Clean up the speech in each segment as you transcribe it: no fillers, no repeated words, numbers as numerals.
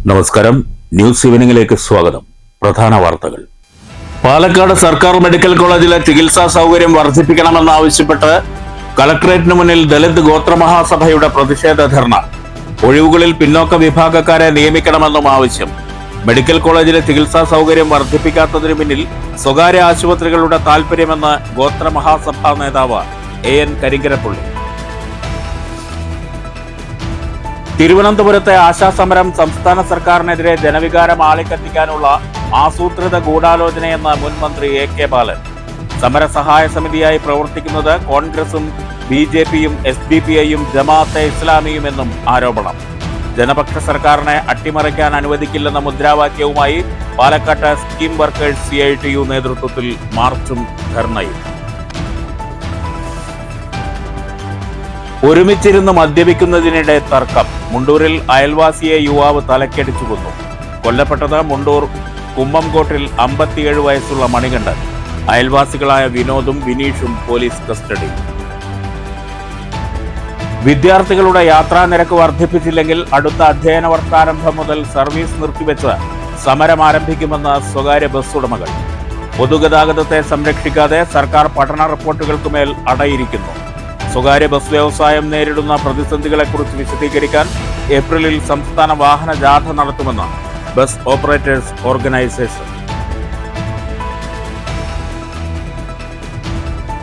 നമസ്കാരം. ന്യൂസ് ഈവനിംഗിലേക്ക് സ്വാഗതം. പ്രധാന വാർത്തകൾ. പാലക്കാട് സർക്കാർ മെഡിക്കൽ കോളേജിലെ ചികിത്സാ സൗകര്യം വർദ്ധിപ്പിക്കണമെന്നാവശ്യപ്പെട്ട് കളക്ടറേറ്റിന് മുന്നിൽ ദളിത് ഗോത്രമഹാസഭയുടെ പ്രതിഷേധ ധർണ. ഒഴിവുകളിൽ പിന്നോക്ക വിഭാഗക്കാരെ നിയമിക്കണമെന്നും ആവശ്യം. മെഡിക്കൽ കോളേജിലെ ചികിത്സാ സൗകര്യം വർദ്ധിപ്പിക്കാത്തതിനു പിന്നിൽ സ്വകാര്യ ആശുപത്രികളുടെ താൽപര്യമെന്ന് ഗോത്രമഹാസഭാ നേതാവ് AN കരിങ്കരപ്പള്ളി. തിരുവനന്തപുരത്തെ ആശാസമരം സംസ്ഥാന സർക്കാരിനെതിരെ ജനവികാരം ആളിക്കത്തിക്കാനുള്ള ആസൂത്രിത ഗൂഢാലോചനയെന്ന് മുൻ മന്ത്രി AK ബാലൻ. സമരസഹായ സമിതിയായി പ്രവർത്തിക്കുന്നത് കോൺഗ്രസും BJPയും SDPIയും ജമാഅത്തെ ഇസ്ലാമിയുമെന്നും ആരോപണം. ജനപക്ഷ സർക്കാരിനെ അട്ടിമറിക്കാൻ അനുവദിക്കില്ലെന്ന മുദ്രാവാക്യവുമായി പാലക്കാട്ട് സ്കീം വർക്കേഴ്സ് CITU നേതൃത്വത്തിൽ മാർച്ചും ധർണയും. ഒരുമിച്ചിരുന്ന് മദ്യപിക്കുന്നതിനിടെ തർക്കം. മുണ്ടൂരിൽ അയൽവാസിയെ യുവാവ് തലക്കടിച്ചു കൊന്നു. കൊല്ലപ്പെട്ടത് മുണ്ടൂർ കുമ്മംകോട്ടിൽ 57 വയസ്സുള്ള മണികണ്ഠൻ. അയൽവാസികളായ വിനോദും വിനീഷും പോലീസ് കസ്റ്റഡി. വിദ്യാർത്ഥികളുടെ യാത്രാ നിരക്ക് വർദ്ധിപ്പിച്ചില്ലെങ്കിൽ അടുത്ത അധ്യയന വർഷാരംഭം മുതൽ സർവീസ് നിർത്തിവെച്ച് സമരം ആരംഭിക്കുമെന്ന് സ്വകാര്യ ബസ് ഉടമകൾ. പൊതുഗതാഗതത്തെ സംരക്ഷിക്കാതെ സർക്കാർ പഠന റിപ്പോർട്ടുകൾക്കുമേൽ അടയിരിക്കുന്നു. സ്വകാര്യ ബസ് വ്യവസായം നേരിടുന്ന പ്രതിസന്ധികളെക്കുറിച്ച് വിശദീകരിക്കാൻ ഏപ്രിലിൽ സംസ്ഥാന വാഹന ജാഥ നടത്തുമെന്ന് ബസ് ഓപ്പറേറ്റേഴ്സ് ഓർഗനൈസേഷൻ.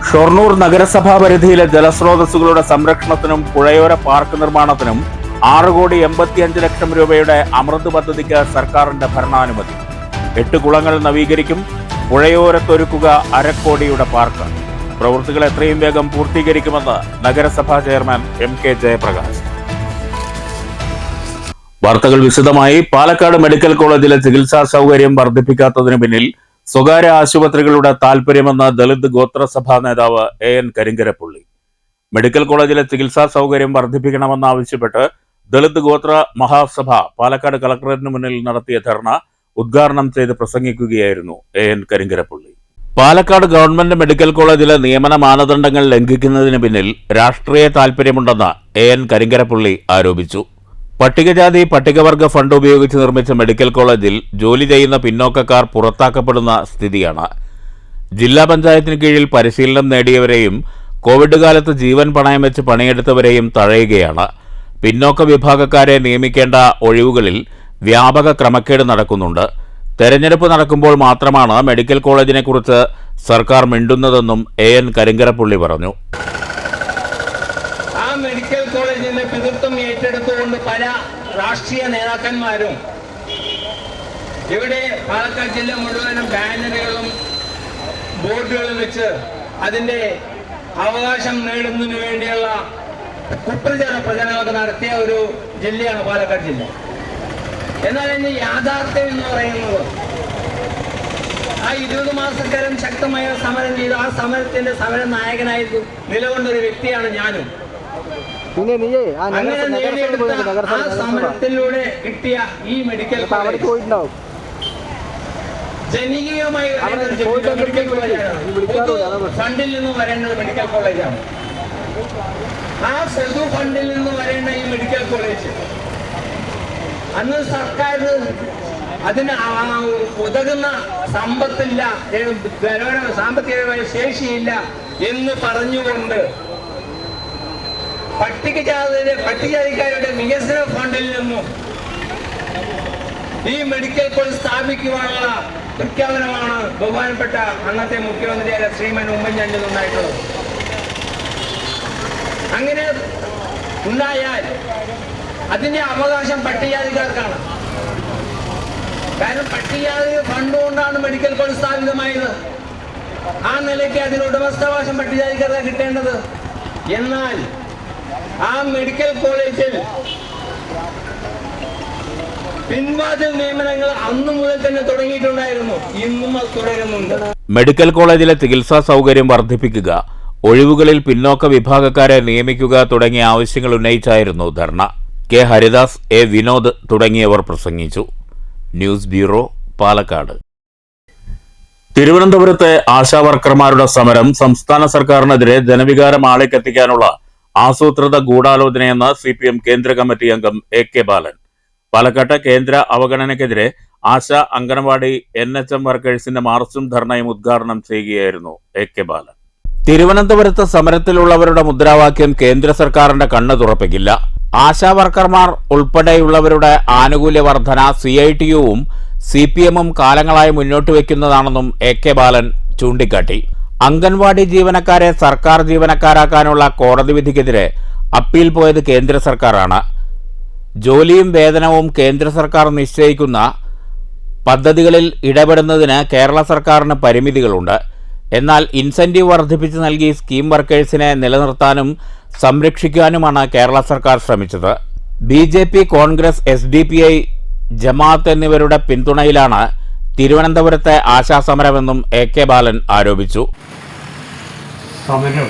ഷൊർണൂർ നഗരസഭാ പരിധിയിലെ ജലസ്രോതസ്സുകളുടെ സംരക്ഷണത്തിനും പുഴയോര പാർക്ക് നിർമ്മാണത്തിനും 6,85,00,000 രൂപയുടെ അമൃത് പദ്ധതിക്ക് സർക്കാരിന്റെ ഭരണാനുമതി. 8 കുളങ്ങൾ നവീകരിക്കും. പുഴയോരത്തൊരുക്കുക 1/2 കോടിയുടെ പാർക്ക്. പ്രവൃത്തികൾ എത്രയും വേഗം പൂർത്തീകരിക്കുമെന്ന് നഗരസഭാ ചെയർമാൻ MK ജയപ്രകാശ്. വാർത്തകൾ വിശദമായി. പാലക്കാട് മെഡിക്കൽ കോളേജിലെ ചികിത്സാ സൗകര്യം വർദ്ധിപ്പിക്കാത്തതിനു പിന്നിൽ സ്വകാര്യ ആശുപത്രികളുടെ താൽപര്യമെന്ന് ദളിത് ഗോത്രസഭാ നേതാവ് AN കരിങ്കരപ്പള്ളി. മെഡിക്കൽ കോളേജിലെ ചികിത്സാ സൗകര്യം വർദ്ധിപ്പിക്കണമെന്നാവശ്യപ്പെട്ട് ദളിത് ഗോത്ര മഹാസഭ പാലക്കാട് കളക്ടറേറ്റിന് മുന്നിൽ നടത്തിയ ധർണ ഉദ്ഘാടനം ചെയ്ത് പ്രസംഗിക്കുകയായിരുന്നു AN കരിങ്കരപ്പള്ളി. പാലക്കാട് ഗവൺമെന്റ് മെഡിക്കൽ കോളേജിലെ നിയമന മാനദണ്ഡങ്ങൾ ലംഘിക്കുന്നതിന് പിന്നിൽ രാഷ്ട്രീയ താൽപര്യമുണ്ടെന്ന് AN കരിങ്കരപ്പള്ളി ആരോപിച്ചു. പട്ടികജാതി പട്ടികവർഗ ഫണ്ട് ഉപയോഗിച്ച് നിർമ്മിച്ച മെഡിക്കൽ കോളേജിൽ ജോലി ചെയ്യുന്ന പിന്നോക്കക്കാർ പുറത്താക്കപ്പെടുന്ന സ്ഥിതിയാണ്. ജില്ലാ പഞ്ചായത്തിന് കീഴിൽ പരിശീലനം നേടിയവരെയും കോവിഡ് കാലത്ത് ജീവൻ പണയം വെച്ച് പണിയെടുത്തവരെയും തഴയുകയാണ്. പിന്നോക്ക വിഭാഗക്കാരെ നിയമിക്കേണ്ട ഒഴിവുകളിൽ വ്യാപക ക്രമക്കേട് നടക്കുന്നുണ്ട്. തെരഞ്ഞെടുപ്പ് നടക്കുമ്പോൾ മാത്രമാണ് മെഡിക്കൽ കോളേജിനെ കുറിച്ച് സർക്കാർ മിണ്ടുന്നതെന്നും AN കരിങ്കരപ്പള്ളി പറഞ്ഞു. ആ മെഡിക്കൽ കോളേജിന്റെ പിതൃത്വം ഏറ്റെടുത്തുകൊണ്ട് പല രാഷ്ട്രീയ നേതാക്കന്മാരും ഇവിടെ പാലക്കാട് ജില്ല മുഴുവനും ബാനറുകളും ബോർഡുകളും വെച്ച് അതിന്റെ അവകാശം നേടുന്നതിന് വേണ്ടിയുള്ള കുപ്രചാര പ്രചരണങ്ങളൊക്കെ നടത്തിയ ഒരു ജില്ലയാണ് പാലക്കാട് ജില്ല. എന്നാൽ ഇന്ന് യാഥാർത്ഥ്യം എന്ന് പറയുന്നത് ആ 20 മാസക്കാലം ശക്തമായ സമരം ചെയ്തു. ആ സമരത്തിന്റെ സമര നായകനായി നിലകൊണ്ടൊരു വ്യക്തിയാണ് ഞാനും. അങ്ങനെ നേടിയെടുത്ത ആ സമരത്തിലൂടെ കിട്ടിയ ഈ മെഡിക്കൽ കോളേജ് ജനകീയമായി മെഡിക്കൽ കോളേജാണ്. ഫണ്ടിൽ നിന്ന് വരേണ്ടത് മെഡിക്കൽ കോളേജാണ്. ആ പൊതു ഫണ്ടിൽ നിന്ന് വരേണ്ട ഈ മെഡിക്കൽ കോളേജ് അന്ന് സർക്കാർ അതിന് ഉതകുന്ന സമ്പത്തില്ല, സാമ്പത്തികമായ ശേഷിയില്ല എന്ന് പറഞ്ഞുകൊണ്ട് പട്ടികജാതിക്കാരുടെ വികസന ഫണ്ടിൽ നിന്നും ഈ മെഡിക്കൽ കോളേജ് സ്ഥാപിക്കുവാനുള്ള പ്രഖ്യാപനമാണ് ബഹുമാനപ്പെട്ട അന്നത്തെ മുഖ്യമന്ത്രിയായ ശ്രീമാൻ ഉമ്മൻചാണ്ടി ഉണ്ടായിട്ടുള്ളത്. അങ്ങനെ ഉണ്ടായാൽ അതിന്റെ അവകാശം പട്ടികജാതിക്കാർക്കാണ്. കാരണം പട്ടികജാതി ഫണ്ട് കൊണ്ടാണ് മെഡിക്കൽ കോളേജ് സ്ഥാപിതമായത്. ആ നിലയ്ക്ക് അതിന് ഉടമസ്ഥാവകാശം പട്ടികജാതിക്കാർക്ക് കിട്ടേണ്ടത്. എന്നാൽ ആ മെഡിക്കൽ കോളേജിൽ പിൻവാതിൽ നിയമനങ്ങൾ അന്നു മുതൽ തന്നെ തുടങ്ങിയിട്ടുണ്ടായിരുന്നു. ഇന്നും അത് തുടരുന്നുണ്ട്. മെഡിക്കൽ കോളേജിലെ ചികിത്സാ സൗകര്യം വർദ്ധിപ്പിക്കുക, ഒഴിവുകളിൽ പിന്നോക്ക വിഭാഗക്കാരെ നിയമിക്കുക തുടങ്ങിയ ആവശ്യങ്ങൾ ഉന്നയിച്ചായിരുന്നു ധർണ. K ഹരിദാസ്, A വിനോദ് തുടങ്ങിയവർ പ്രസംഗിച്ചു. News bureau, Palakkad. തിരുവനന്തപുരത്തെ ആശാവർക്കർമാരുടെ സമരം സംസ്ഥാന സർക്കാരിനെതിരെ ജനവികാരം ആളിക്കത്തിക്കാനുള്ള ആസൂത്രിത ഗൂഢാലോചനയെന്ന് CPM കേന്ദ്ര കമ്മിറ്റി അംഗം AK ബാലൻ. പാലക്കാട്ട് കേന്ദ്ര അവഗണനയ്ക്കെതിരെ ആശ, അംഗനവാടി, NHM വർക്കേഴ്സിന്റെ മാർച്ചും ധർണയും ഉദ്ഘാടനം ചെയ്യുകയായിരുന്നു AK ബാലൻ. തിരുവനന്തപുരത്ത് സമരത്തിലുള്ളവരുടെ മുദ്രാവാക്യം കേന്ദ്ര സർക്കാരിന്റെ കണ്ണ് തുറപ്പിക്കില്ല. ആശാ വർക്കർമാർ ഉൾപ്പെടെയുള്ളവരുടെ ആനുകൂല്യ വർധന CITUവും CPMും കാലങ്ങളായി മുന്നോട്ട് വയ്ക്കുന്നതാണെന്നും AK ബാലൻ ചൂണ്ടിക്കാട്ടി. അംഗൻവാടി ജീവനക്കാരെ സർക്കാർ ജീവനക്കാരാക്കാനുള്ള കോടതി വിധിക്കെതിരെ അപ്പീൽ പോയത് കേന്ദ്ര സർക്കാരാണ്. ജോലിയും വേതനവും കേന്ദ്ര സർക്കാർ നിശ്ചയിക്കുന്ന പദ്ധതികളിൽ ഇടപെടുന്നതിന് കേരള സർക്കാരിന് പരിമിതികളുണ്ട്. എന്നാൽ ഇൻസെന്റീവ് വർദ്ധിപ്പിച്ച് നൽകി സ്കീം വർക്കേഴ്സിനെ നിലനിർത്താനും സംരക്ഷിക്കാനുമാണ് കേരള സർക്കാർ ശ്രമിച്ചത്. BJP, കോൺഗ്രസ്, SDPI, ജമാഅത്ത് എന്നിവരുടെ പിന്തുണയിലാണ് തിരുവനന്തപുരത്തെ ആശാസമരമെന്നും AK ബാലൻ ആരോപിച്ചു. സമരം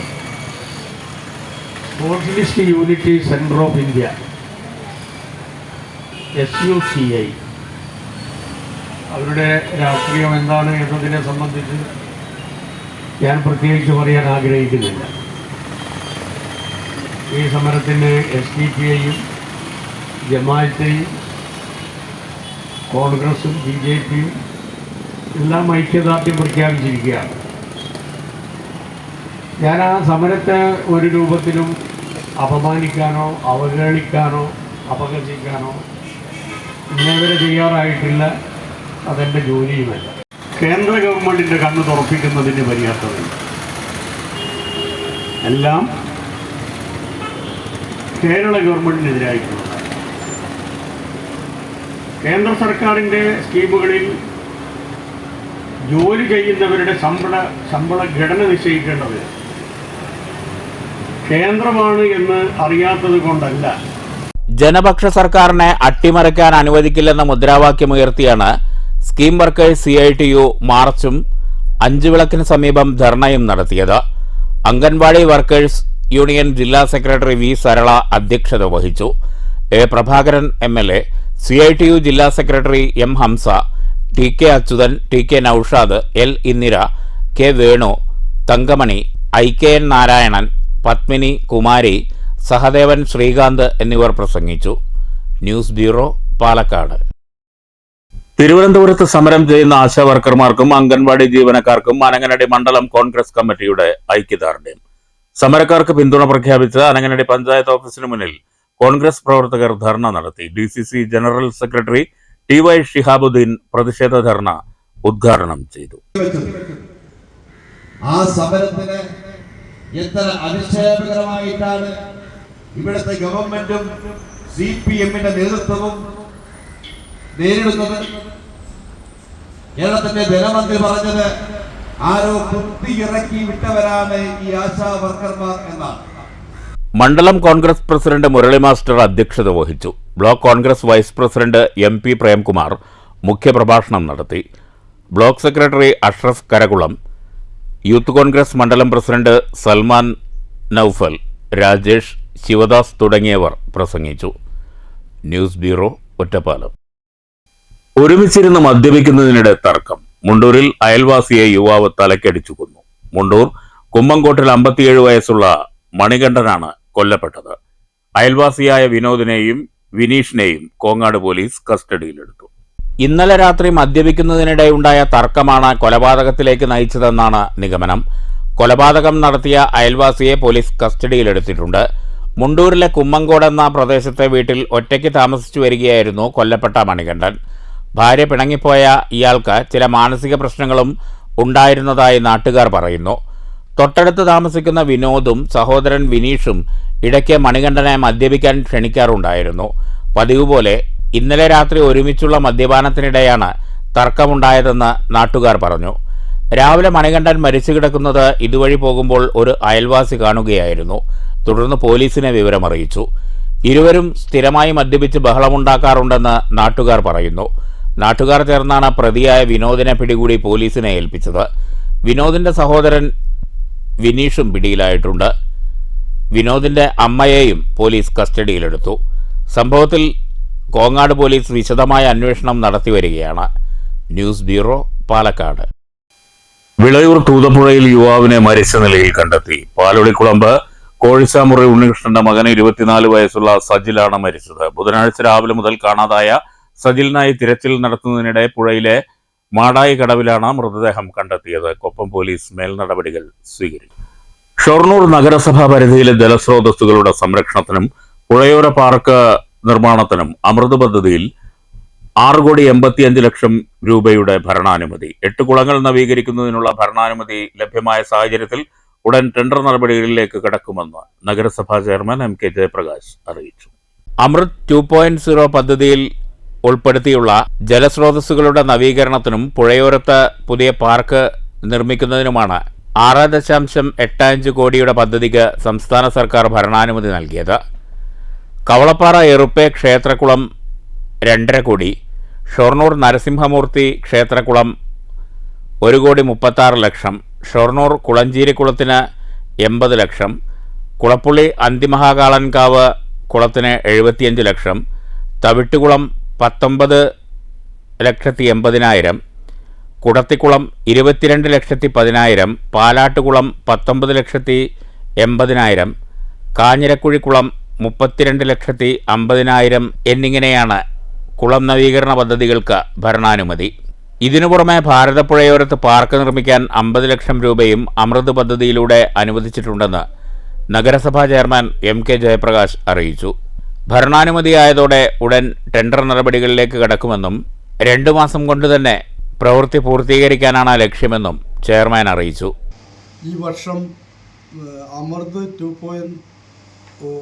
socialist unity centre of India SUCI അവരുടെ രാഷ്ട്രീയം എന്താണ് എന്നതിനെ സംബന്ധിച്ച് ഞാൻ പ്രത്യേകിച്ച് പറയാൻ ആഗ്രഹിക്കുന്നില്ല. ഈ സമരത്തിന് SDPIയും ജമാഅത്തെയും കോൺഗ്രസും BJPയും എല്ലാം ഐക്യദാർഢ്യം പ്രഖ്യാപിച്ചിരിക്കുകയാണ്. ഞാൻ ആ സമരത്തെ ഒരു രൂപത്തിലും അപമാനിക്കാനോ അവഹേളിക്കാനോ അപഹസിക്കാനോ ഇന്നേവരെ ചെയ്യാറായിട്ടില്ല. അതെൻ്റെ ജോലിയുമല്ല. കേന്ദ്ര ഗവൺമെൻറ്റിൻ്റെ കണ്ണ് തുറപ്പിക്കുന്നതിന് പര്യാപ്തതയില്ല. എല്ലാം കേരള ഗവൺമെൻറ്റിനെതിരായിട്ടുള്ള കേന്ദ്ര സർക്കാരിൻ്റെ സ്കീമുകളിൽ ജോലി ചെയ്യുന്നവരുടെ ശമ്പള ഘടന നിശ്ചയിക്കേണ്ടത് കേന്ദ്രമാണ് എന്ന് അറിയാത്തത് കൊണ്ടല്ല. ജനപക്ഷ സർക്കാരിനെ അട്ടിമറിക്കാൻ അനുവദിക്കില്ലെന്ന മുദ്രാവാക്യമുയർത്തിയാണ് സ്കീം വർക്കേഴ്സ് CITU മാർച്ചും 5 വിളക്കിന് സമീപം ധർണയും നടത്തിയത്. അംഗൻവാടി വർക്കേഴ്സ് യൂണിയൻ ജില്ലാ സെക്രട്ടറി V. സരള അധ്യക്ഷത വഹിച്ചു. A. പ്രഭാകരൻ MLA, CITU ജില്ലാ സെക്രട്ടറി M. Hamsa, TK Achuthan, TK Noushad, L. Indira, K. Venu, Thankamani, IKN Narayanan, Padmini, Kumari, Sahadevan, Sreekanth എന്നിവർ പ്രസംഗിച്ചു. News bureau, Palakkad. തിരുവനന്തപുരത്ത് സമരം ചെയ്യുന്ന ആശാ വർക്കർമാർക്കും അംഗൻവാടി ജീവനക്കാർക്കും അനങ്ങനടി മണ്ഡലം കോൺഗ്രസ് കമ്മിറ്റിയുടെ ഐക്യദാർഢ്യം. സമരക്കാർക്ക് പിന്തുണ പ്രഖ്യാപിച്ച് അനങ്ങനടി പഞ്ചായത്ത് ഓഫീസിന് മുന്നിൽ കോൺഗ്രസ് പ്രവർത്തകർ ധർണ നടത്തി. DCC general secretary TY Shihabuddeen പ്രതിഷേധ ധർണ ഉദ്ഘാടനം ചെയ്തു. ആ സമരത്തിന് എത്ര അധിക്ഷേപകരമായിട്ടാണ് ഇവിടുത്തെ ഗവൺമെന്റും CPMന്റെ നേതൃത്വവും നേരിടുന്നത്. കേരളത്തിന്റെ ധനമന്ത്രി പറഞ്ഞത് ആരോ കുത്തി ഇറക്കി വിട്ടവരാണ് ഈ ആശാ വർക്കർമാർ എന്നാണ്. മണ്ഡലം കോൺഗ്രസ് പ്രസിഡന്റ് മുരളി മാസ്റ്റർ അധ്യക്ഷത വഹിച്ചു. Block Congress vice president MP Premkumar മുഖ്യപ്രഭാഷണം നടത്തി. Block secretary Ashraf Karakulam, youth Congress മണ്ഡലം പ്രസിഡന്റ് സൽമാൻ നൌഫൽ, രാജേഷ്, ശിവദാസ് തുടങ്ങിയവർ പ്രസംഗിച്ചു. News bureau, Ottapalam. ഒരുമിച്ചിരുന്ന് മദ്യപിക്കുന്നതിനിടെ തർക്കം. മുണ്ടൂരിൽ അയൽവാസിയെ യുവാവ് തലക്കടിച്ചു കൊന്നു. മുണ്ടൂർ കുമ്മങ്കോട്ടിൽ 57 വയസ്സുള്ള മണികണ്ഠനാണ് കൊല്ലപ്പെട്ടത്. അയൽവാസിയായ വിനോദിനെയും വിനീഷിനെയും കോങ്ങാട് പോലീസ് കസ്റ്റഡിയിലെടുത്തു. ഇന്നലെ രാത്രി മദ്യപിക്കുന്നതിനിടെയുണ്ടായ തർക്കമാണ് കൊലപാതകത്തിലേക്ക് നയിച്ചതെന്നാണ് നിഗമനം. കൊലപാതകം നടത്തിയ അയൽവാസിയെ പോലീസ് കസ്റ്റഡിയിലെടുത്തിട്ടുണ്ട്. മുണ്ടൂരിലെ കുമ്മങ്കോട് എന്ന പ്രദേശത്തെ വീട്ടിൽ ഒറ്റയ്ക്ക് താമസിച്ചു വരികയായിരുന്നു കൊല്ലപ്പെട്ട മണികണ്ഠൻ. ഭാര്യ പിണങ്ങിപ്പോയ ഇയാൾക്ക് ചില മാനസിക പ്രശ്നങ്ങളും ഉണ്ടായിരുന്നതായി നാട്ടുകാർ പറയുന്നു. തൊട്ടടുത്ത് താമസിക്കുന്ന വിനോദും സഹോദരൻ വിനീഷും ഇടയ്ക്ക് മണികണ്ഠനെ മദ്യപിക്കാൻ ക്ഷണിക്കാറുണ്ടായിരുന്നു. പതിവ് പോലെ ഇന്നലെ രാത്രി ഒരുമിച്ചുള്ള മദ്യപാനത്തിനിടെയാണ് തർക്കമുണ്ടായതെന്ന് നാട്ടുകാർ പറഞ്ഞു. രാവിലെ മണികണ്ഠൻ മരിച്ചു കിടക്കുന്നത് ഇതുവഴി പോകുമ്പോൾ ഒരു അയൽവാസി കാണുകയായിരുന്നു. തുടർന്ന് പോലീസിനെ വിവരമറിയിച്ചു. ഇരുവരും സ്ഥിരമായി മദ്യപിച്ച് ബഹളമുണ്ടാക്കാറുണ്ടെന്ന് നാട്ടുകാർ പറയുന്നു. നാട്ടുകാർ ചേർന്നാണ് പ്രതിയായ വിനോദിനെ പിടികൂടി പോലീസിനെ ഏൽപ്പിച്ചത്. വിനോദിന്റെ സഹോദരൻ വിനീഷും പിടിയിലായിട്ടുണ്ട്. വിനോദിന്റെ അമ്മയെയും പോലീസ് കസ്റ്റഡിയിലെടുത്തു. സംഭവത്തിൽ കോങ്ങാട് പോലീസ് വിശദമായ അന്വേഷണം നടത്തിവരികയാണ്. News bureau, Palakkad. വിളയൂർ തൂതപ്പുഴയിൽ യുവാവിനെ മരിച്ച നിലയിൽ കണ്ടെത്തി. പാലൊളിക്കുളമ്പ് കോഴിസാമുറി ഉണ്ണികൃഷ്ണന്റെ മകന് 24 വയസ്സുള്ള സജിലാണ് മരിച്ചത്. ബുധനാഴ്ച രാവിലെ മുതൽ കാണാതായ സജിലിനായി തിരച്ചിൽ നടത്തുന്നതിനിടെ പുഴയിലെ മാടായി കടവിലാണ് മൃതദേഹം കണ്ടെത്തിയത്. കൊപ്പം പോലീസ് മേൽനടപടികൾ സ്വീകരിച്ചു. ഷൊർണൂർ നഗരസഭാ പരിധിയിലെ ജലസ്രോതസ്സുകളുടെ സംരക്ഷണത്തിനും പുഴയോര പാർക്ക് നിർമ്മാണത്തിനും അമൃത് പദ്ധതിയിൽ 6,85,00,000 രൂപയുടെ ഭരണാനുമതി. 8 കുളങ്ങൾ നവീകരിക്കുന്നതിനുള്ള ഭരണാനുമതി ലഭ്യമായ സാഹചര്യത്തിൽ ഉടൻ ടെൻഡർ നടപടികളിലേക്ക് കടക്കുമെന്ന് നഗരസഭാ ചെയർമാൻ MK ജയപ്രകാശ് അറിയിച്ചു. അമൃത് 2.0 പദ്ധതിയിൽ ഉൾപ്പെടുത്തിയുള്ള ജലസ്രോതസ്സുകളുടെ നവീകരണത്തിനും പുഴയോരത്ത് പുതിയ പാർക്ക് നിർമ്മിക്കുന്നതിനുമാണ് 6.85 കോടിയുടെ പദ്ധതിക്ക് സംസ്ഥാന സർക്കാർ ഭരണാനുമതി നൽകിയത്. കവളപ്പാറ എറുപ്പെ ക്ഷേത്രക്കുളം 2.5 കോടി, ഷൊർണൂർ നരസിംഹമൂർത്തി ക്ഷേത്രക്കുളം 1,36,00,000, ഷൊർണൂർ കുളഞ്ചേരിക്കുളത്തിന് 80 ലക്ഷം, കുളപ്പുള്ളി അന്തിമഹാകാളൻകാവ് കുളത്തിന് 75 ലക്ഷം, തവിട്ടുകുളം 19,80,000, കുടത്തിക്കുളം 22,10,000, പാലാട്ടുകുളം 19,80,000, കാഞ്ഞിരക്കുഴിക്കുളം 32,50,000 എന്നിങ്ങനെയാണ് കുളം നവീകരണ പദ്ധതികൾക്ക് ഭരണാനുമതി. ഇതിനു പുറമെ ഭാരതപ്പുഴയോരത്ത് പാർക്ക് നിർമ്മിക്കാൻ 50 ലക്ഷം രൂപയും അമൃത് പദ്ധതിയിലൂടെ അനുവദിച്ചിട്ടുണ്ടെന്ന് നഗരസഭാ ചെയർമാൻ MK ജയപ്രകാശ് അറിയിച്ചു. ഭരണാനുമതിയായതോടെ ഉടൻ ടെൻഡർ നടപടികളിലേക്ക് കടക്കുമെന്നും 2 മാസം കൊണ്ട് തന്നെ പ്രവൃത്തി പൂർത്തീകരിക്കാനാണ് ലക്ഷ്യമെന്നും ചെയർമാൻ അറിയിച്ചു. ഈ വർഷം അമൃത് 2.0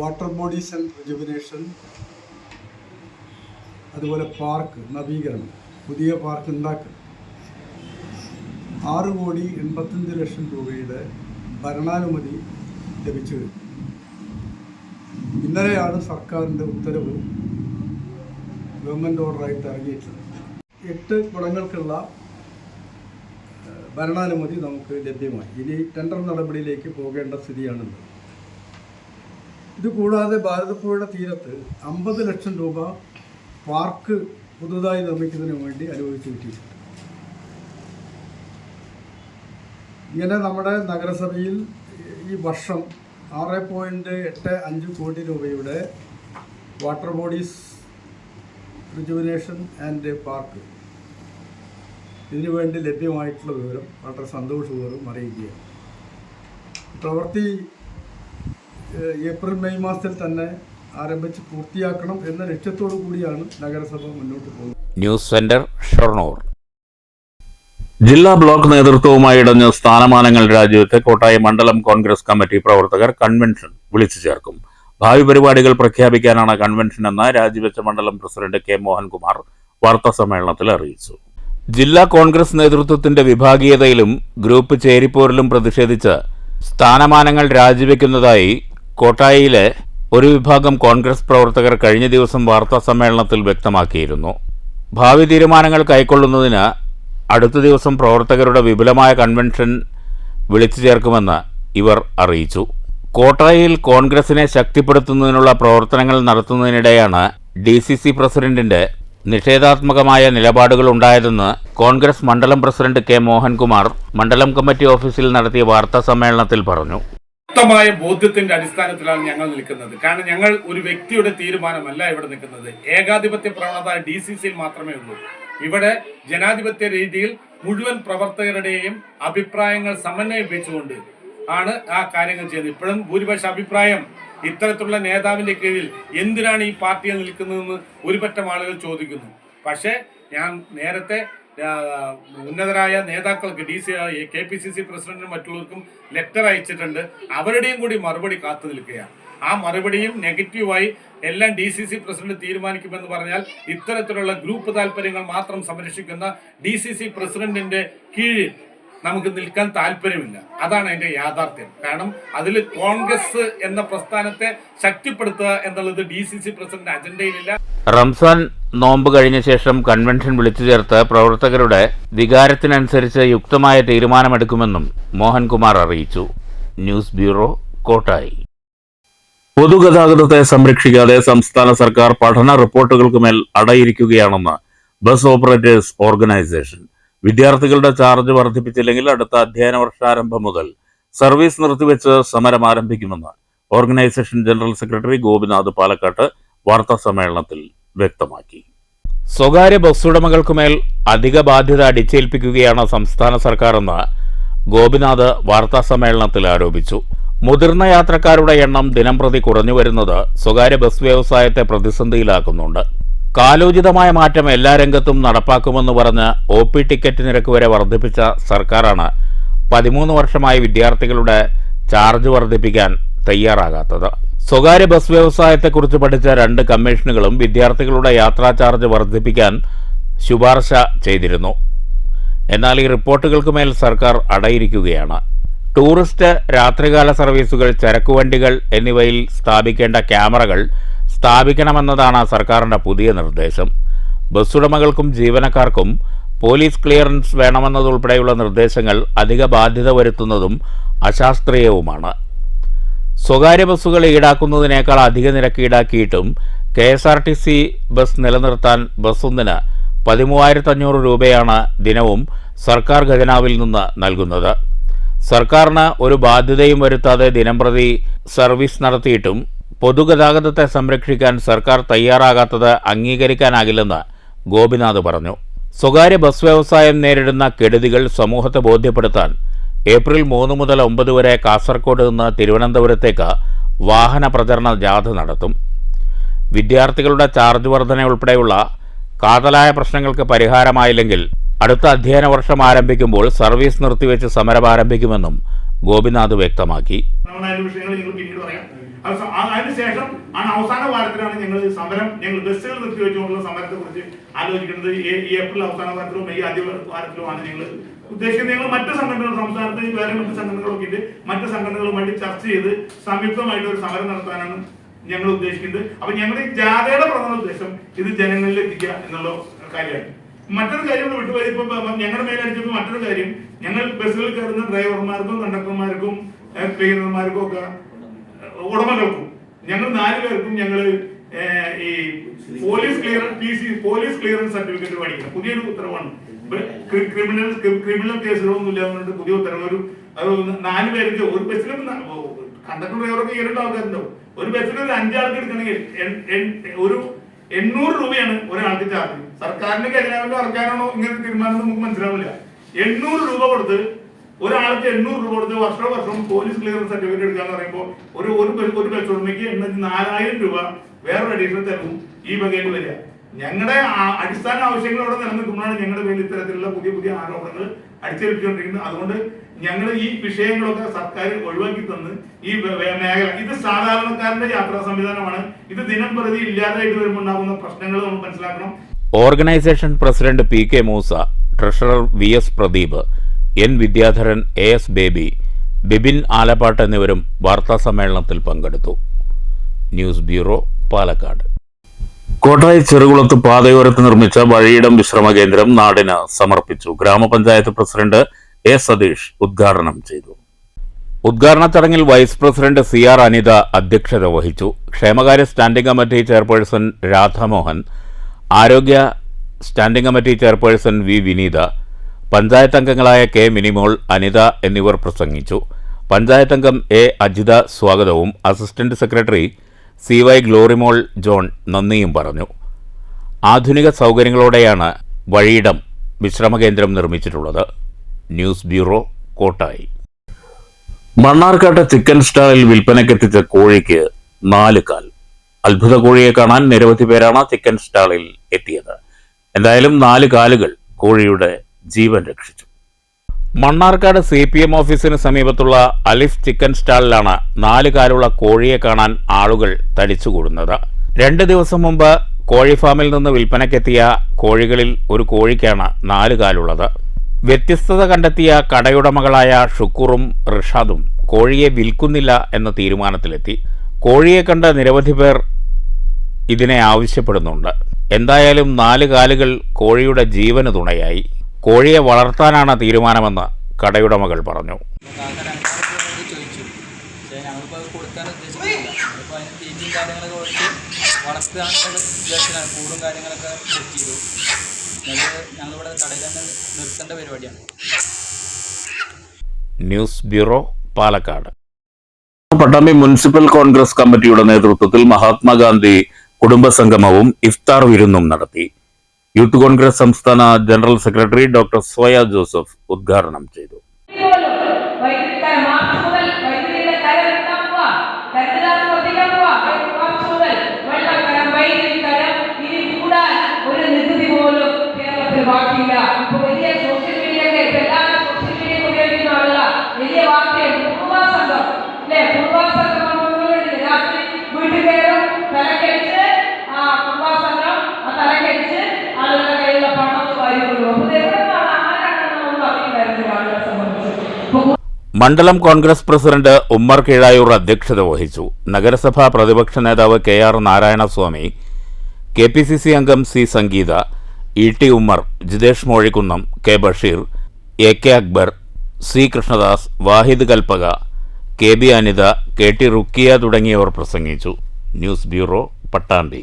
വാട്ടർ ബോഡീസ് ആൻഡ് റിജുവിനേഷൻ, അതുപോലെ പാർക്ക് നവീകരണം, പുതിയ പാർക്ക് ഉണ്ടാക്കൽ 6,85,00,000 രൂപയുടെ ഭരണാനുമതി ലഭിച്ചു. ഇന്നലെയാണ് സർക്കാരിൻ്റെ ഉത്തരവ് ഗവൺമെൻറ് ഓർഡറായിട്ട് ഇറങ്ങിയിട്ടുള്ളത്. 8 കുളങ്ങൾക്കുള്ള ഭരണാനുമതി നമുക്ക് ലഭ്യമായി. ഇനി ടെൻഡർ നടപടിയിലേക്ക് പോകേണ്ട സ്ഥിതിയാണുള്ളത്. ഇതുകൂടാതെ ഭാരതപ്പുഴയുടെ തീരത്ത് 50 ലക്ഷം രൂപ പാർക്ക് പുതുതായി നിർമ്മിക്കുന്നതിന് വേണ്ടി അനുവദിച്ചു കിട്ടിയിട്ടുണ്ട്. ഇങ്ങനെ നമ്മുടെ നഗരസഭയിൽ ഈ വർഷം 6.85 കോടി രൂപയുടെ water bodies rejuvenation and park ഇതിനു വേണ്ടി ലഭ്യമായിട്ടുള്ള വിവരം വളരെ സന്തോഷപൂർവ്വം അറിയിക്കുകയാണ്. പ്രവൃത്തി ഏപ്രിൽ മെയ് മാസത്തിൽ തന്നെ ആരംഭിച്ച് പൂർത്തിയാക്കണം എന്ന ലക്ഷ്യത്തോടു കൂടിയാണ് നഗരസഭ മുന്നോട്ട് പോകുന്നത്. News centre, Shoranur. ജില്ലാ ബ്ലോക്ക് നേതൃത്വവുമായി ഇടഞ്ഞ് സ്ഥാനമാനങ്ങൾ രാജിവെച്ച് കോട്ടായം മണ്ഡലം കോൺഗ്രസ് കമ്മിറ്റി പ്രവർത്തകർ കൺവെൻഷൻ വിളിച്ചു ചേർക്കും. ഭാവി പരിപാടികൾ പ്രഖ്യാപിക്കാനാണ് കൺവെൻഷൻ എന്ന് രാജിവെച്ച മണ്ഡലം പ്രസിഡന്റ് K മോഹൻകുമാർ വാർത്താസമ്മേളനത്തിൽ അറിയിച്ചു. ജില്ലാ കോൺഗ്രസ് നേതൃത്വത്തിന്റെ വിഭാഗീയതയിലും ഗ്രൂപ്പ് ചേരിപ്പോരിലും പ്രതിഷേധിച്ച് സ്ഥാനമാനങ്ങൾ രാജിവെക്കുന്നതായി കോട്ടായിയിലെ ഒരു വിഭാഗം കോൺഗ്രസ് പ്രവർത്തകർ കഴിഞ്ഞ ദിവസം വാർത്താസമ്മേളനത്തിൽ വ്യക്തമാക്കിയിരുന്നു. ഭാവി തീരുമാനങ്ങൾ കൈക്കൊള്ളുന്നതിന് അടുത്ത ദിവസം പ്രവർത്തകരുടെ വിപുലമായ കൺവെൻഷൻ വിളിച്ചു ചേർക്കുമെന്ന് ഇവർ അറിയിച്ചു. കോട്ടായിൽ കോൺഗ്രസിനെ ശക്തിപ്പെടുത്തുന്നതിനുള്ള പ്രവർത്തനങ്ങൾ നടത്തുന്നതിനിടെയാണ് DCC പ്രസിഡന്റിന്റെ നിഷേധാത്മകമായ നിലപാടുകൾ ഉണ്ടായതെന്ന് കോൺഗ്രസ് മണ്ഡലം പ്രസിഡന്റ് K മോഹൻകുമാർ മണ്ഡലം കമ്മിറ്റി ഓഫീസിൽ നടത്തിയ വാർത്താ സമ്മേളനത്തിൽ പറഞ്ഞു. വ്യക്തമായ ബോധ്യത്തിന്റെ അടിസ്ഥാനത്തിലാണ് ഞങ്ങൾ നിൽക്കുന്നത്. കാരണം ഞങ്ങൾ ഒരു വ്യക്തിയുടെ തീരുമാനമല്ല ഇവിടെ നിൽക്കുന്നത്. ഏകാധിപത്യ പ്രവണത DCCയിൽ മാത്രമേ ഉള്ളൂ. ഇവിടെ ജനാധിപത്യ രീതിയിൽ മുഴുവൻ പ്രവർത്തകരുടെയും അഭിപ്രായങ്ങൾ സമന്വയിപ്പിച്ചുകൊണ്ട് ആണ് ആ കാര്യങ്ങൾ ചെയ്യുന്നത്. ഇപ്പോഴും ഭൂരിപക്ഷ അഭിപ്രായം ഇത്തരത്തിലുള്ള നേതാവിന്റെ കീഴിൽ എന്തിനാണ് ഈ പാർട്ടിയിൽ നിൽക്കുന്നതെന്ന് ഒരുപറ്റം ആളുകൾ ചോദിക്കുന്നു. പക്ഷേ ഞാൻ നേരത്തെ ഉന്നതരായ നേതാക്കൾക്ക് KPCC പ്രസിഡന്റിനും മറ്റുള്ളവർക്കും ലെറ്റർ അയച്ചിട്ടുണ്ട്. അവരുടെയും കൂടി മറുപടി കാത്തു നിൽക്കുകയാണ്. ആ മറുപടിയും നെഗറ്റീവായി എല്ലാം DCC പ്രസിഡന്റ് തീരുമാനിക്കുമെന്ന് പറഞ്ഞാൽ ഇത്തരത്തിലുള്ള ഗ്രൂപ്പ് താല്പര്യങ്ങൾ മാത്രം സംരക്ഷിക്കുന്ന DCC പ്രസിഡന്റിന്റെ കീഴിൽ നമുക്ക് നിൽക്കാൻ താല്പര്യമില്ല. അതാണ് അതിന്റെ യാഥാർത്ഥ്യം. കാരണം അതിൽ കോൺഗ്രസ് എന്ന പ്രസ്ഥാനത്തെ ശക്തിപ്പെടുത്തുക എന്നുള്ളത് DCC പ്രസിഡന്റ് അജണ്ടയിലില്ല. റംസാൻ നോമ്പ് കഴിഞ്ഞ ശേഷം കൺവെൻഷൻ വിളിച്ചു ചേർത്ത് പ്രവർത്തകരുടെ വികാരത്തിനനുസരിച്ച് യുക്തമായ തീരുമാനമെടുക്കുമെന്നും മോഹൻകുമാർ അറിയിച്ചു. News bureau, Kottayi. പൊതുഗതാഗതത്തെ സംരക്ഷിക്കാതെ സംസ്ഥാന സർക്കാർ പഠന റിപ്പോർട്ടുകൾക്കുമേൽ അടയിരിക്കുകയാണെന്ന് ബസ് ഓപ്പറേറ്റേഴ്സ് ഓർഗനൈസേഷൻ. വിദ്യാർത്ഥികളുടെ ചാർജ് വർദ്ധിപ്പിച്ചില്ലെങ്കിൽ അടുത്ത അധ്യയന വർഷാരംഭം മുതൽ സർവീസ് നിർത്തിവെച്ച് സമരം ആരംഭിക്കുമെന്ന് ഓർഗനൈസേഷൻ ജനറൽ സെക്രട്ടറി ഗോപിനാഥ് പാലക്കാട്ട് വാർത്താസമ്മേളനത്തിൽ വ്യക്തമാക്കി. സ്വകാര്യ ബസ് ഉടമകൾക്കുമേൽ അധിക ബാധ്യത അടിച്ചേൽപ്പിക്കുകയാണ് സംസ്ഥാന സർക്കാരെന്ന് ഗോപിനാഥ് വാർത്താസമ്മേളനത്തിൽ ആരോപിച്ചു. മുതിർന്ന യാത്രക്കാരുടെ എണ്ണം ദിനംപ്രതി കുറഞ്ഞു വരുന്നത് സ്വകാര്യ ബസ് വ്യവസായത്തെ പ്രതിസന്ധിയിലാക്കുന്നുണ്ട്. കാലോചിതമായ മാറ്റം എല്ലാ രംഗത്തും നടപ്പാക്കുമെന്ന് പറഞ്ഞ് OP ടിക്കറ്റ് നിരക്ക് വരെ വർദ്ധിപ്പിച്ച സർക്കാരാണ് 13 വർഷമായി വിദ്യാർത്ഥികളുടെ ചാർജ് വർദ്ധിപ്പിക്കാൻ തയ്യാറാകാത്തത്. സ്വകാര്യ ബസ് വ്യവസായത്തെക്കുറിച്ച് പഠിച്ച 2 കമ്മീഷനുകളും വിദ്യാർത്ഥികളുടെ യാത്രാ ചാർജ് വർദ്ധിപ്പിക്കാൻ ശുപാർശ ചെയ്തിരുന്നു. എന്നാൽ ഈ റിപ്പോർട്ടുകൾക്കുമേൽ സർക്കാർ അടയിരിക്കുകയാണ്. ടൂറിസ്റ്റ്, രാത്രികാല സർവീസുകൾ, ചരക്കുവണ്ടികൾ എന്നിവയിൽ സ്ഥാപിക്കേണ്ട ക്യാമറകൾ സ്ഥാപിക്കണമെന്നതാണ് സർക്കാരിന്റെ പുതിയ നിർദ്ദേശം. ബസ് ഉടമകൾക്കും ജീവനക്കാർക്കും പോലീസ് ക്ലിയറൻസ് വേണമെന്നതുൾപ്പെടെയുള്ള നിർദ്ദേശങ്ങൾ അധിക ബാധ്യത വരുത്തുന്നതും അശാസ്ത്രീയവുമാണ്. സ്വകാര്യ ബസ്സുകൾ ഈടാക്കുന്നതിനേക്കാൾ അധിക നിരക്ക് ഈടാക്കിയിട്ടും KSRTC ബസ് നിലനിർത്താൻ ബസ് ഒന്നിന് 13,500 രൂപയാണ് ദിനവും സർക്കാർ ഖജനാവിൽ നിന്ന് നൽകുന്നത്. സർക്കാരിന് ഒരു ബാധ്യതയും വരുത്താതെ ദിനംപ്രതി സർവീസ് നടത്തിയിട്ടും പൊതുഗതാഗതത്തെ സംരക്ഷിക്കാൻ സർക്കാർ തയ്യാറാകാത്തത് അംഗീകരിക്കാനാകില്ലെന്ന് ഗോപിനാഥ് പറഞ്ഞു. സ്വകാര്യ ബസ് വ്യവസായം നേരിടുന്ന കെടുതികൾ സമൂഹത്തെ ബോധ്യപ്പെടുത്താൻ ഏപ്രിൽ 3 മുതൽ 9 വരെ കാസർഗോഡ് നിന്ന് തിരുവനന്തപുരത്തേക്ക് വാഹന പ്രചരണ ജാഥ നടത്തും. വിദ്യാർത്ഥികളുടെ ചാർജ് വർധന ഉൾപ്പെടെയുള്ള കാതലായ പ്രശ്നങ്ങൾക്ക് പരിഹാരമായില്ലെങ്കിൽ അടുത്ത അധ്യയന വർഷം ആരംഭിക്കുമ്പോൾ സർവീസ് നിർത്തിവെച്ച് സമരം ആരംഭിക്കുമെന്നും ഗോപിനാഥ് വ്യക്തമാക്കി. അതിനുശേഷം അവസാന വാരത്തിലാണ് ഞങ്ങൾ ബസ്സുകൾ നിർത്തിവെച്ചുകൊണ്ടുള്ള സമരത്തെ കുറിച്ച് ആലോചിക്കുന്നത്. ഈ ഏപ്രിൽ അവസാന വാരത്തിലോ മെയ് ആദ്യ വാരത്തിലുമാണ് ഞങ്ങൾ ഉദ്ദേശിക്കുന്നത്. ഞങ്ങൾ മറ്റ് സംഘടനകൾ, സംസ്ഥാനത്ത് വേറെ മറ്റ് സംഘടനകളൊക്കെ ഉണ്ട്, മറ്റ് സംഘടനകളുമായിട്ട് ചർച്ച ചെയ്ത് സംയുക്തമായിട്ട് ഒരു സമരം നടത്താനാണ് ഞങ്ങൾ ഉദ്ദേശിക്കുന്നത്. അപ്പൊ ഞങ്ങളുടെ ജാഥയുടെ പ്രധാന ഉദ്ദേശം ഇത് ജനങ്ങളിൽ എത്തിക്കുക എന്നുള്ള കാര്യമാണ്. മറ്റൊരു കാര്യം വിട്ടുപോയി, ഇപ്പൊ ഞങ്ങളുടെ മേലടിച്ചപ്പോൾ മറ്റൊരു കാര്യം, ഞങ്ങൾ ബസ്സുകളിൽ കയറുന്ന ഡ്രൈവർമാർക്കും കണ്ടക്ടർമാർക്കും ക്ലീനർമാർക്കും ഒക്കെ ഉടമകൾക്കും ഞങ്ങൾ 4 പേർക്കും ഞങ്ങൾ ഈ പോലീസ് ക്ലിയറൻസ് സർട്ടിഫിക്കറ്റ് മേടിക്കണം. പുതിയൊരു ഉത്തരവാണ്. ക്രിമിനൽ കേസുകളൊന്നും ഇല്ല പറഞ്ഞിട്ട് പുതിയ ഉത്തരവ്. ഒരു 4 പേർക്ക് ഒരു ബസ്സിലും കണ്ടക്ടർ ഡ്രൈവറൊക്കെ 2 ആൾക്കാരുണ്ടാവും. ഒരു ബസ്സിൽ ഒരു 5 ആൾക്ക് എടുക്കണമെങ്കിൽ ഒരു 800 രൂപയാണ് ഒരാൾക്ക് ചാർജ്. സർക്കാരിന്റെ ഖജനാവിന്റെ സർക്കാരാണോ ഇങ്ങനെ തീരുമാനം നമുക്ക് മനസ്സിലാവില്ല. 800 രൂപ കൊടുത്ത് ഒരാൾക്ക് 800 രൂപ കൊടുത്ത് വർഷം പോലീസ് ക്ലിയറൻസ് സർട്ടിഫിക്കറ്റ് എടുക്കാന്ന് പറയുമ്പോൾ ഒരു ബസ് ഉടമയ്ക്ക് 4,000 രൂപ വേറൊരു അഡീഷണൽ ചെലവും ഈ വകയിൽ വരിക. ഞങ്ങളുടെ അടിസ്ഥാന ആവശ്യങ്ങൾ അവിടെ നിലനിൽക്കുമ്പോഴാണ് ഞങ്ങളുടെ പേരിൽ ഇത്തരത്തിലുള്ള പുതിയ ആരോപണങ്ങൾ അടിച്ചേൽപ്പിച്ചുകൊണ്ടിരിക്കുന്നത്. അതുകൊണ്ട് ഞങ്ങൾ ഈ വിഷയങ്ങളൊക്കെ സർക്കാർ ഒഴിവാക്കി തന്ന് ഈ മേഖല, ഇത് സാധാരണക്കാരന്റെ യാത്രാ സംവിധാനമാണ്. ഇത് ദിനം പ്രതി ഇല്ലാതായിട്ട് വരുമ്പോൾ ഉണ്ടാകുന്ന പ്രശ്നങ്ങൾ നമ്മൾ മനസ്സിലാക്കണം. Organisation president PK Moosa, treasurer VS Pradeep, N Vidyadharan, AS Baby, Bibin Alappatt എന്നിവരും വാർത്താസമ്മേളനത്തിൽ പങ്കെടുത്തു. News bureau, Palakkad. കോട്ടായി ചെറുകുളത്ത് പാതയോരത്ത് നിർമ്മിച്ച വഴിയിടം വിശ്രമ കേന്ദ്രം നാടിന് സമർപ്പിച്ചു. ഗ്രാമപഞ്ചായത്ത് പ്രസിഡന്റ് A സതീഷ് ഉദ്ഘാടനം ചെയ്തു. ഉദ്ഘാടന ചടങ്ങിൽ വൈസ് പ്രസിഡന്റ് CR അനിത അധ്യക്ഷത വഹിച്ചു. ക്ഷേമകാര്യ സ്റ്റാൻഡിംഗ് കമ്മിറ്റി ചെയർപേഴ്സൺ രാധാമോഹൻ, ആരോഗ്യ സ്റ്റാൻഡിംഗ് കമ്മിറ്റി ചെയർപേഴ്സൺ V വിനീത, പഞ്ചായത്ത് അംഗങ്ങളായ K മിനിമോൾ, അനിത എന്നിവർ പ്രസംഗിച്ചു. പഞ്ചായത്ത് അംഗം A അജിത സ്വാഗതവും assistant secretary CY Glorimol John നന്ദിയും പറഞ്ഞു. ആധുനിക സൗകര്യങ്ങളോടെയാണ് വഴിയിടം വിശ്രമകേന്ദ്രം നിർമ്മിച്ചിട്ടുള്ളത്. News bureau, Kottayi. മണ്ണാർക്കാട്ട് ചിക്കൻ സ്റ്റാളിൽ വിൽപ്പനയ്ക്കെത്തിച്ച കോഴിക്ക് 4 കാൽ. അത്ഭുത കോഴിയെ കാണാൻ നിരവധി പേരാണ് ചിക്കൻ സ്റ്റാളിൽ എത്തിയത്. എന്തായാലും 4 കാലുകൾ കോഴിയുടെ ജീവൻ രക്ഷിച്ചു. മണ്ണാർക്കാട് CPM ഓഫീസിന് സമീപത്തുള്ള അലിഫ് ചിക്കൻ സ്റ്റാളിലാണ് 4 കാലുള്ള കോഴിയെ കാണാൻ ആളുകൾ തടിച്ചുകൂടുന്നത്. 2 ദിവസം മുമ്പ് കോഴി ഫാമിൽ നിന്ന് വിൽപ്പനയ്ക്കെത്തിയ കോഴികളിൽ ഒരു കോഴിക്കാണ് 4 കാലുള്ളത്. വ്യത്യസ്തത കണ്ടെത്തിയ കടയുടമകളായ ഷുക്കൂറും റിഷാദും കോഴിയെ വിൽക്കുന്നില്ല എന്ന തീരുമാനത്തിലെത്തി. കോഴിയെ കണ്ട നിരവധി പേർ ഇതിനെ ആവശ്യപ്പെടുന്നുണ്ട്. എന്തായാലും 4 കാലുകൾ കോഴിയുടെ ജീവന് തുണയായി. കോഴിയെ വളർത്താനാണ് തീരുമാനമെന്ന് കടയുടമകൾ പറഞ്ഞു. News bureau, Palakkad. Pattambi municipal Congress കമ്മിറ്റിയുടെ നേതൃത്വത്തിൽ മഹാത്മാഗാന്ധി കുടുംബസംഗമവും ഇഫ്താർ വിരുന്നും നടത്തി. യൂത്ത് കോൺഗ്രസ് സംസ്ഥാന general secretary doctor soya Joseph ഉദ്ഘാടനം ചെയ്തു. മണ്ഡലം കോൺഗ്രസ് പ്രസിഡന്റ് ഉമ്മർ കീഴായൂർ അധ്യക്ഷത വഹിച്ചു. നഗരസഭാ പ്രതിപക്ഷ നേതാവ് KR നാരായണസ്വാമി, KPCC അംഗം C സംഗീത, ET Ummer, Jithesh Mozhikkunnam, K Basheer, AK Akbar, C Krishnadas, വാഹിദ് കൽപ്പക, KB അനിത, KT റുക്കിയ തുടങ്ങിയവർ പ്രസംഗിച്ചു. News bureau, Pattambi.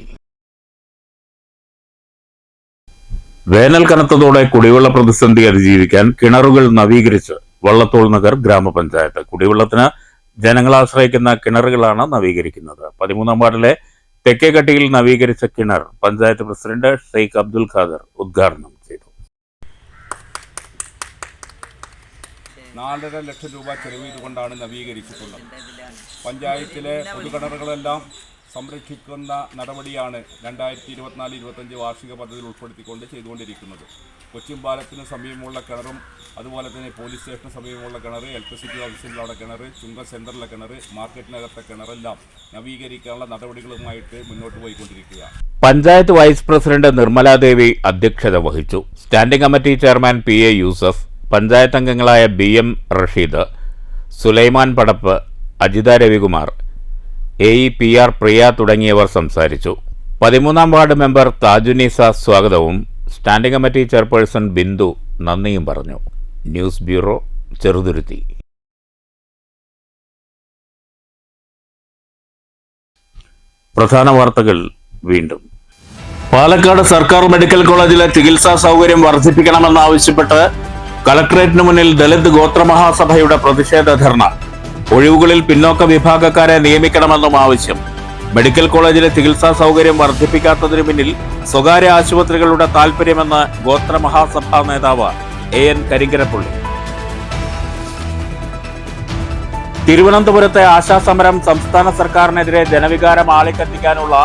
വേനൽ കനത്തതോടെ കുടിവെള്ള പ്രതിസന്ധി അതിജീവിക്കാൻ കിണറുകൾ നവീകരിച്ച് വള്ളത്തോൾ നഗർ ഗ്രാമപഞ്ചായത്ത്. കുടിവെള്ളത്തിന് ജനങ്ങൾ ആശ്രയിക്കുന്ന കിണറുകളാണ് നവീകരിക്കുന്നത്. 13-ാം വാർഡിലെ തെക്കേക്കട്ടിയിൽ നവീകരിച്ച കിണർ പഞ്ചായത്ത് പ്രസിഡന്റ് ഷെയ്ഖ് അബ്ദുൽ ഖാദർ ഉദ്ഘാടനം ചെയ്തു. 4.5 ലക്ഷം രൂപ ചെലവ് ചെയ്തുകൊണ്ടാണ് നവീകരിച്ചിട്ടുള്ളത്. പഞ്ചായത്തിലെ പൊതുകിണറുകളെല്ലാം സംരക്ഷിക്കുന്ന നടപടിയാണ് 2024-25 വാർഷിക പദ്ധതിയിൽ ഉൾപ്പെടുത്തിക്കൊണ്ട് ചെയ്തുകൊണ്ടിരിക്കുന്നത്. കൊച്ചിൻപാലത്തിന് സമീപമുള്ള കിണറും അതുപോലെ തന്നെ പോലീസ് സ്റ്റേഷന് സമീപമുള്ള കിണർ, ഇലക്ട്രിസിറ്റി ഓഫീസിൻ്റെ അവിടെ കിണർ, ചുങ്ക സെൻറ്ററിലെ കിണർ, മാർക്കറ്റിനകത്തെ കിണറെല്ലാം നവീകരിക്കാനുള്ള നടപടികളുമായിട്ട് മുന്നോട്ട് പോയിക്കൊണ്ടിരിക്കുകയാണ്. പഞ്ചായത്ത് വൈസ് പ്രസിഡന്റ് നിർമ്മലാദേവി അധ്യക്ഷത വഹിച്ചു. Standing committee chairman PA Yusuf, panchayat അംഗങ്ങളായ BM Rasheed, Sulaiman പടപ്പ്, Ajitha Ravikumar, AE PR പ്രിയ തുടങ്ങിയവർ സംസാരിച്ചു. 13-ാം വാർഡ് മെമ്പർ താജുനീസ സ്വാഗതവും സ്റ്റാൻഡിംഗ് കമ്മിറ്റി ചെയർപേഴ്സൺ ബിന്ദു നന്ദിയും പറഞ്ഞു. News bureau, Cheruthuruthy. പ്രധാന വാർത്തകൾ വീണ്ടും. പാലക്കാട് സർക്കാർ മെഡിക്കൽ കോളേജിലെ ചികിത്സാ സൗകര്യം വർദ്ധിപ്പിക്കണമെന്നാവശ്യപ്പെട്ട് കളക്ടറേറ്റിന് മുന്നിൽ ദളിത് ഗോത്രമഹാസഭയുടെ പ്രതിഷേധ ധർണ. ഒഴിവുകളിൽ പിന്നോക്ക വിഭാഗക്കാരെ നിയമിക്കണമെന്നും ആവശ്യം. മെഡിക്കൽ കോളേജിലെ ചികിത്സാ സൗകര്യം വർദ്ധിപ്പിക്കാത്തതിനു പിന്നിൽ സ്വകാര്യ ആശുപത്രികളുടെ താൽപര്യമെന്ന് ഗോത്രമഹാസഭാ നേതാവ് AN കരിങ്കരപ്പള്ളി. തിരുവനന്തപുരത്തെ ആശാസമരം സംസ്ഥാന സർക്കാരിനെതിരെ ജനവികാരം ആളിക്കത്തിക്കാനുള്ള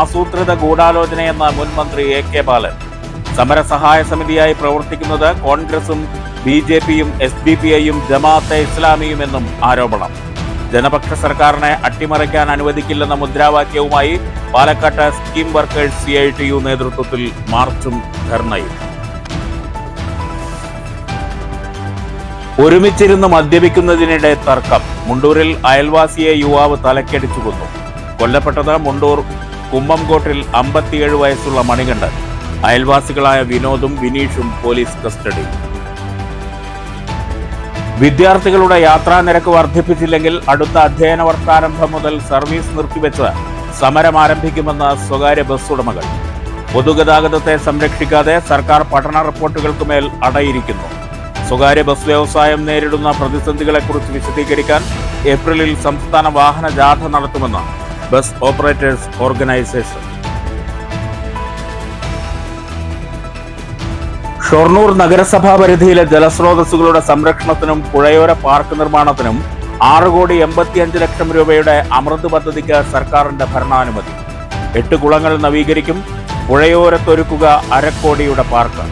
ആസൂത്രിത ഗൂഢാലോചനയെന്ന് മുൻ മന്ത്രി AK ബാലൻ. സമരസഹായ സമിതിയായി പ്രവർത്തിക്കുന്നത് കോൺഗ്രസും BJPയും SDPIയും ജമാഅത്തെ ഇസ്ലാമിയുമെന്നും ആരോപണം. ജനപക്ഷ സർക്കാരിനെ അട്ടിമറിക്കാൻ അനുവദിക്കില്ലെന്ന മുദ്രാവാക്യവുമായി പാലക്കാട്ട് സ്കീം വർക്കേഴ്സ് CITU നേതൃത്വത്തിൽ മാർച്ചും ധർണയും. ഒരുമിച്ചിരുന്ന് മദ്യപിക്കുന്നതിനിടെ തർക്കം. മുണ്ടൂരിൽ അയൽവാസിയെ യുവാവ് തലക്കടിച്ചു കൊന്നു. കൊല്ലപ്പെട്ടത് മുണ്ടൂർ കുമ്മംകോട്ടിൽ 57 വയസ്സുള്ള മണികണ്ഠൻ. അയൽവാസികളായ വിനോദും വിനീഷും പോലീസ് കസ്റ്റഡിയിൽ. വിദ്യാർത്ഥികളുടെ യാത്രാ നിരക്ക് വർദ്ധിപ്പിച്ചില്ലെങ്കിൽ അടുത്ത അധ്യയന വർഷാരംഭം മുതൽ സർവീസ് നിർത്തിവെച്ച് സമരം ആരംഭിക്കുമെന്ന് സ്വകാര്യ ബസ് ഉടമകൾ. പൊതുഗതാഗതത്തെ സംരക്ഷിക്കാതെ സർക്കാർ പഠന റിപ്പോർട്ടുകൾക്കുമേൽ അടയിരിക്കുന്നു. സ്വകാര്യ ബസ് വ്യവസായം നേരിടുന്ന പ്രതിസന്ധികളെക്കുറിച്ച് വിശദീകരിക്കാൻ ഏപ്രിലിൽ സംസ്ഥാന വാഹന ജാഥ നടത്തുമെന്ന് ബസ് ഓപ്പറേറ്റേഴ്സ് ഓർഗനൈസേഷൻ. ഷൊർണൂർ നഗരസഭാ പരിധിയിലെ ജലസ്രോതസ്സുകളുടെ സംരക്ഷണത്തിനും പുഴയോര പാർക്ക് നിർമ്മാണത്തിനും 6,85 ലക്ഷം രൂപയുടെ അമൃത് പദ്ധതിക്ക് സർക്കാരിന്റെ ഭരണാനുമതി. 8 കുളങ്ങൾ നവീകരിക്കും. പുഴയോരത്തൊരുക്കുക 1/2 കോടിയുടെ പാർക്ക്.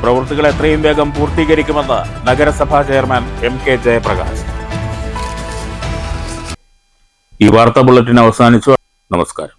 പ്രവൃത്തികൾ എത്രയും വേഗം പൂർത്തീകരിക്കുമെന്ന് നഗരസഭാ ചെയർമാൻ MK ജയപ്രകാശ്. ഈ വാർത്താ ബുള്ളറ്റിൻ അവസാനിച്ചു. നമസ്കാരം.